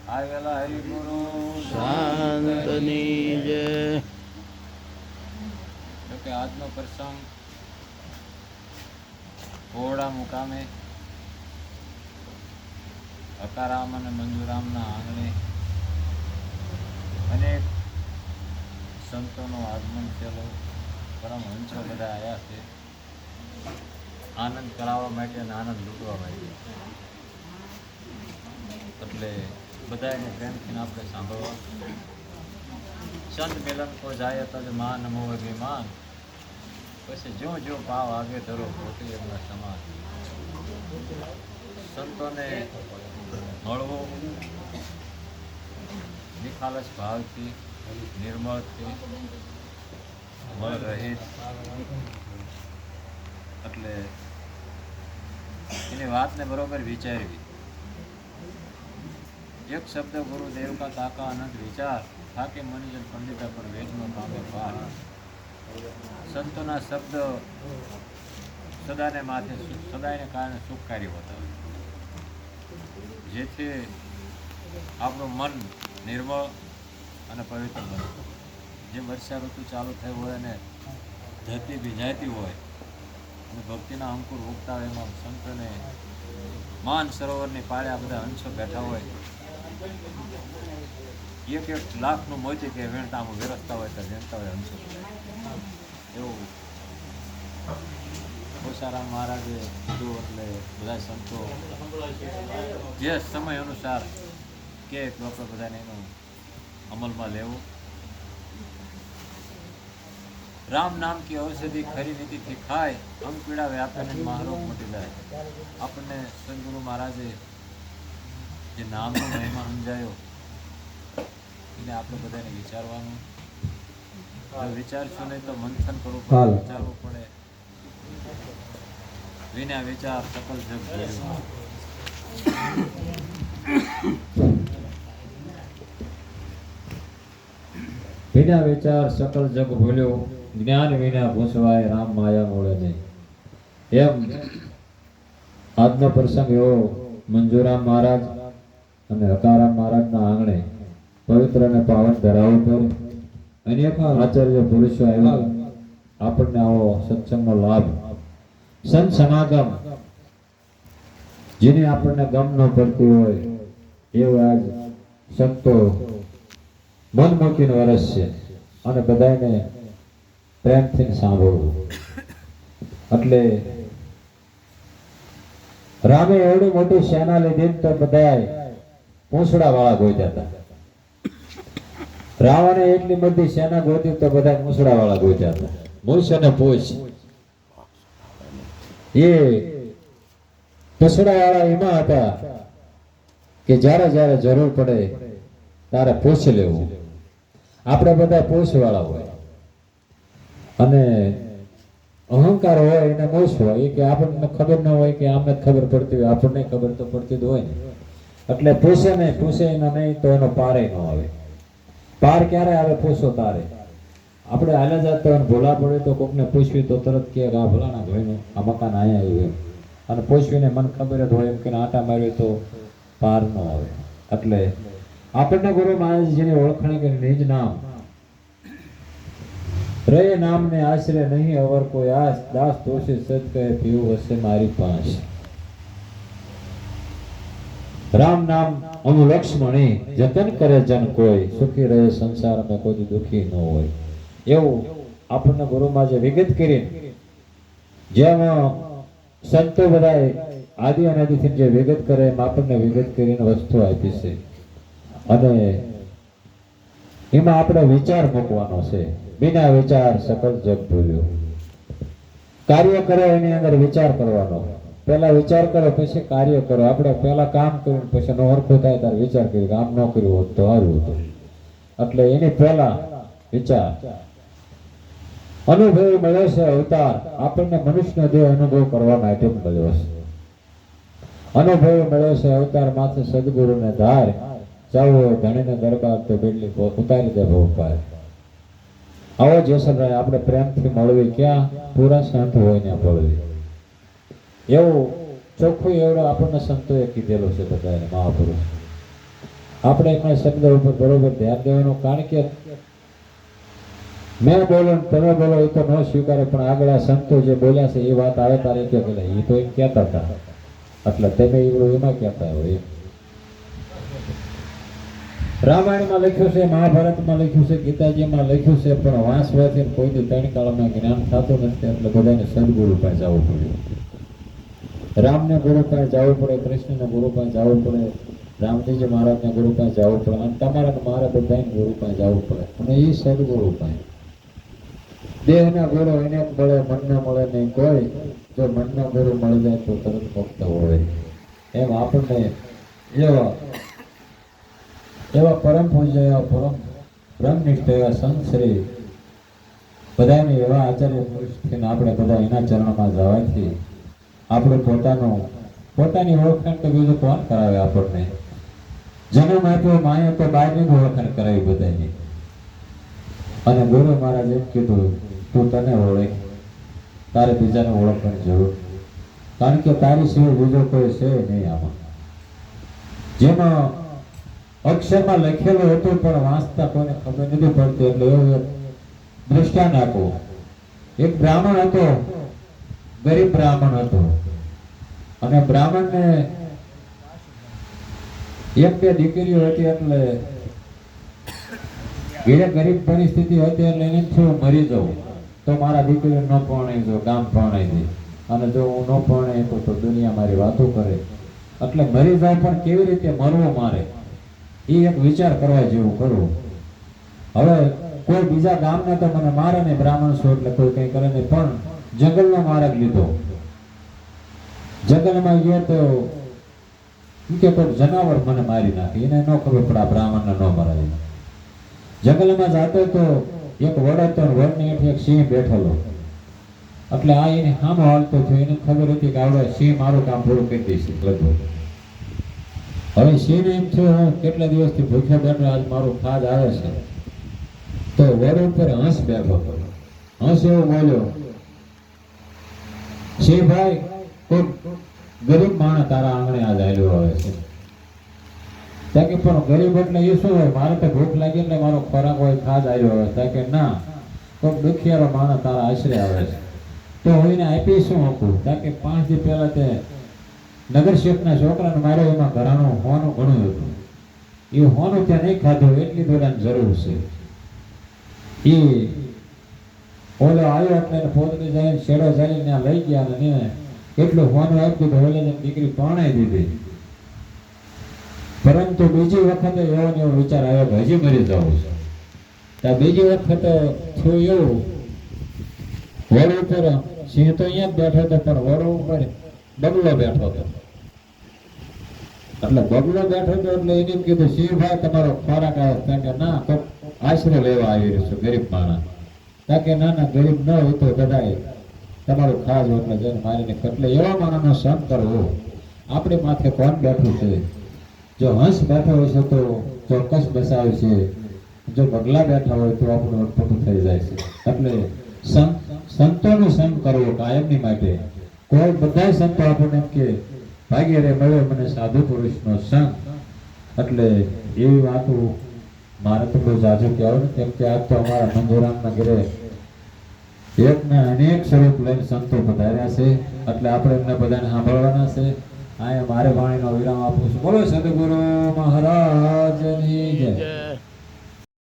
આવેલા હરિગુરુ શાંતની જય. જોકે આજનો પ્રસંગ કોરડા મુકામે હકારામ અને મંજુરામના આંગણે અનેક સંતોનું આગમન થયેલું. પરમહંસો બધા આવ્યા છે આનંદ કરાવવા માટે અને આનંદ લૂંટવા માટે. એટલે બધાને પ્રેમથી આપણે સાંભળવા. સંત મિલન કો જાય તજ માન નમો અભિમાન, પછી જો જો ભાવ આગે ધરો ખોટી એમના સમાન. સંતોને મળવું નિખાલસ ભાવથી, નિર્મળથી, મળ રહિત, એટલે એની વાતને બરોબર વિચારવી. એક શબ્દ ગુરુદેવ કા તાકા અનંત વિચાર, થાકે મનીજન પંડિતા પર વેદનો પામે પાર. સંતોના શબ્દ સદાને માથે સદાયને કારણે સુખકારી હોતા, જેથી આપણું મન નિર્મળ અને પવિત્ર બને. જે વર્ષા ઋતુ ચાલુ થઈ હોય અને ધરતી ભીંજાતી હોય અને ભક્તિના અંકુર ઉગતા હોય, એમાં સંતોને માન સરોવરની પાળે આ બધા હંસો બેઠા હોય, એક એક લાખનું મોતી કે વીણતામાં વિરસતા હોય તો વીણતા હોય હંસો. એવું ખોસારામ મહારાજે કીધું. એટલે બધા સંતો જે સમય અનુસાર કે આપણે બધાને એનું અમલમાં લેવું. રામ નામ કી ઔષધિ ખરી નીતિથી ખાય, અંગ પીડા વ્યાપે ને મહારોગ મટી જાય. આપણને સદગુરુ મહારાજે જે નામનો મહિમા સમજાયો એને આપણે બધાને વિચારવાનું. વિચારશું નહીં તો મંથન કરવું પડે, વિચારવું પડે. વિના વિચાર સકલ જગ ભૂલ્યું. વિના વિચાર સકલ જગ ભૂલ્યો, જ્ઞાન વિના ભૂસવાય રામ માયા મૂળે નહીં. એમ આજનો પ્રસંગ એવો મંજુરામ મહારાજ અને હકારામ મહારાજના આંગણે પવિત્ર અને પાવન ધરાવો પર અનેક આચાર્ય પુરુષો આવ્યા. આપણને આવો સત્સંગનો લાભ, સંત સમાગમ જેને આપણને ગમ ન પડતી હોય એવું આજ સંતો મન મૂકીને વરસ છે અને બધાને પ્રેમથી સાંભળવું. એટલે રામે એવડી મોટી સેના લીધી તો બધા પૂંછડા વાળા ગોત્યા હતા. રાવણે એટલી મોટી સેના ગોતી તો બધા મૂછડા વાળા ગોત્યા હતા. મૂછ અને પૂછ એ પૂછડા વાળા એમાં હતા કે જ્યારે જ્યારે જરૂર પડે તારે પૂછ લેવું. આપણે બધા પૂછ વાળા હોય અને અહંકાર હોય એને મૂછ હોય. એ કે આપણને ખબર ન હોય કે આમને ખબર પડતી હોય, આપણને ખબર તો પડતી જ હોય ને. એટલે પૂછે નહીં, પૂછે એના નહીં તો એનો પારે ન આવે. પાર ક્યારે આવે? પૂછો તારે. આપણે હાલે જતા હોય ભૂલા પડે તો કોકને પૂછવી તો તરત કે આ ભલાના ભાઈનું આ મકાન અહીંયા આવ્યું એમ, અને પૂછવીને મને ખબર જ હોય એમ કે આટા માર્યું તો પાર ન આવે. એટલે આપણને ગુરુ મહારાજજીની ઓળખાણ કરી નિજ નામ રે નામને આશરે નહીં અવર કોઈ આસ, દાસ દોષી સત કહે પીવું હશે મારી પાંચ. રામ નામ અનુલક્ષ્મણી જતન કરે જન કોઈ, સુખી રહે સંસારમાં કોઈ દુખી ન હોય. એવું આપણને ગુરુમાં જે વિગત કરી, જેમ સંતો બધા આદિ અનાદિથી જે વિગત કરે એમ આપણને વિગત કરીને વસ્તુ આપી છે. અને એમાં આપણે વિચાર મૂકવાનો છે. બિના વિચાર સકલ જગ ભૂલ્યો. કાર્ય કરો એની અંદર વિચાર કરવાનો. પહેલા વિચાર કરો પછી કાર્ય કરો. આપણે પહેલા કામ કર્યું પછી નો હરખું થાય ત્યારે વિચાર કર્યું કામ ન કર્યું હોત તો સારું હતું. એટલે એની પહેલા વિચાર. અનુભવ મળ્યો છે અવતાર, આપણને મનુષ્ય દેહ અનુભવ કરવા માટે મળ્યો છે. અનુભવ મળ્યો છે અવતાર માથે સદગુરુને ધાર, ચાવો ધણીને દરબાર તો બેડલી ઉતારી દે ભવ પાર. આવો જેસલરાય આપણે પ્રેમથી મળવી. ક્યાં? પૂરા સંત હોય ત્યાં મળવી. એવું ચોખ્ખું એવડો આપણને સંતોએ કીધેલું છે બધાને મહાપુરુષ. આપણે એના શબ્દ ઉપર બરોબર ધ્યાન દેવાનું, કારણ કે મેં બોલો ને તમે બોલો એ તો ન સ્વીકારે, પણ આગળ આ સંતો જે બોલ્યા છે એ વાત આવે તારે કે એ તો એમ કહેતા હતા, એટલે તમે એમાં કહેતા હોય. રામાયણમાં લખ્યું છે, મહાભારતમાં લખ્યું છે, ગીતાજીમાં લખ્યું છે, પણ વાંચવાથી કોઈથી ત્રણ કાળમાં જ્ઞાન થતું નથી, એટલે બધાને સદગુરુ પાસે જવું પડ્યું. રામને ગુરુ પાસે જવું પડે, કૃષ્ણને ગુરુ પાસે જવું પડે, રામજીજી મહારાજને ગુરુ પાસે જવું પડે, અને તમારે મારે બધાને ગુરુ પાસે જવું પડે, અને એ સદગુરુ પાસે. દેહના ગુરુ એને મળે, મનના મળે નહીં કોઈ. જો મનના ગુરુ મળી જાય તો તરત મુક્ત હોય. એમ આપણને એવા પરમ પૂજ્ય, એવા પરમ બ્રહ્મનિષ્ઠ, એવા સંત શ્રી બધાને એવા આચાર્ય પુરુષથી આપણે બધા એના ચરણમાં જવાથી આપણે પોતાની ઓળખાણ તો બીજું કોણ કરાવે આપણને? જન્મ આપ્યો માએ તો બહારની ઓળખાણ કરાવી બધાની. અને ગુરુ મહારાજ એમ કીધું, તું તને ઓળખ, તારે બીજાને ઓળખવાની જરૂર, કારણ કે તારી સિવાય બીજો કોઈ છે નહીં આમાં. જેમાં અક્ષરમાં લખેલું હતું પણ વાંચતા કોઈને ખબર નથી પડતી, એટલે એવું એક દૃષ્ટાંત આપો. એક બ્રાહ્મણ હતો, ગરીબ બ્રાહ્મણ હતો, અને બ્રાહ્મણને એક બે દીકરીઓ હતી, એટલે ઘેરે ગરીબ પરિસ્થિતિ હતી, એટલે એને થયું મરી જવું તો મારા દીકરીઓ ન પરણાઈ જો, ગામ પરણાઈ દે, અને જો હું ન પરણાઈ તો દુનિયા મારી વાતો કરે, એટલે મરી જાય, પણ કેવી રીતે મરવું મારે એ એક વિચાર કરવા જેવું કરવું. હવે કોઈ બીજા ગામને તો મને મારે નહીં, બ્રાહ્મણ છો એટલે કોઈ કઈ કરે નહીં, પણ જંગલનો માર્ગ લીધો. જંગલમાં ગયો તો કે કોઈ જનાવર મને મારી નાખે, એને ન ખબર પડે આ બ્રાહ્મણને ન મરાય. જંગલમાં જતો તો એક વડ હતો, વડની હેઠે એક સિંહ બેઠેલો, એટલે આ એને સામે હાલતો થયો, એને ખબર હતી કે આવડે સિંહ મારું કામ પૂરું કરી દઈશ લગભગ. હવે સિંહ એમ થયું, હું કેટલા દિવસથી ભૂખ્યો બેઠો, આજ મારું ખાદ આવે છે, તો વડ ઉપર હંસ બેઠો હતો. હંસ એવો બોલ્યો, સિંહ ભાઈ, કોઈ ગરીબ માણસ તારા આંગણે આજ આવ્યો આવે છે. ત્યાં કે પણ ગરીબ એટલે એ શું હોય? મારે તો ભૂખ લાગી એટલે મારો ખોરાક હોય, ખાદ આવ્યો આવે. ત્યાં કે ના, કોઈ દુખિયારો માણસ તારા આશરે આવે છે, તો હું એને આપી શું આપું? ત્યાં કે 5 દી પહેલા તે નગર શેઠના છોકરાને માર્યો, એમાં ઘરાણું હોનું ઘણું હતું, એ હોનું ત્યાં નહીં ખાધું, એટલી દોડાની જરૂર છે. એ ઓલો આવ્યો એટલે પોતની જાય શેડો ચાલીને ત્યાં લઈ ગયા, અને એટલું હોનું આપી દીધું, ઓલે દીકરી પરણાઈ દીધી. પરંતુ બીજી વખતે એવો ને એવો વિચાર આવ્યો કે હજી મરી જવું છે. ત્યાં બીજી વખત થયું એવું, વડ ઉપર સિંહ તો અહીંયા જ બેઠો હતો, પણ વડ ઉપર બગલો બેઠો હતો. એટલે બગલો બેઠો હતો એટલે એને કીધું, સિંહ ભાઈ તમારો ખોરાક આવે? ત્યાં કે ના, તો આશરો લેવા આવી રહ્યો છું, ગરીબ માણસ. ત્યાં કે ના ના, ગરીબ ન હોય તો બધાય તમારું ખાસ એટલે જઈને મારીને, એટલે એવા માણસનો સંગ કરવો. આપણી માથે કોણ બેઠું છે? જો હંસ બેઠો હોય છે તો ચોક્કસ બસાવે છે, જો બગલા બેઠા હોય તો આપણું અટપટું થઈ જાય છે. એટલે સંતોનો સંગ કરવો કાયમની માટે. કોઈ બધા સંતો આપણને એમ કે ભાગ્ય રે મળ્યો મને સાધુ પુરુષનો સંગ. એટલે એવી વાતો મારે તો બહુ જાજુ કહેવું ને, કેમ કે આજ તો અમારા મંજુરામના ઘરે એકના અનેક સ્વરૂપ લઈને સંતો પધાર્યા છે, એટલે આપણે એમને બધાને સાંભળવાના છે. આ મારે વાણીનો વિરામ આપું છું. બોલો સદગુરુ મહારાજની જય.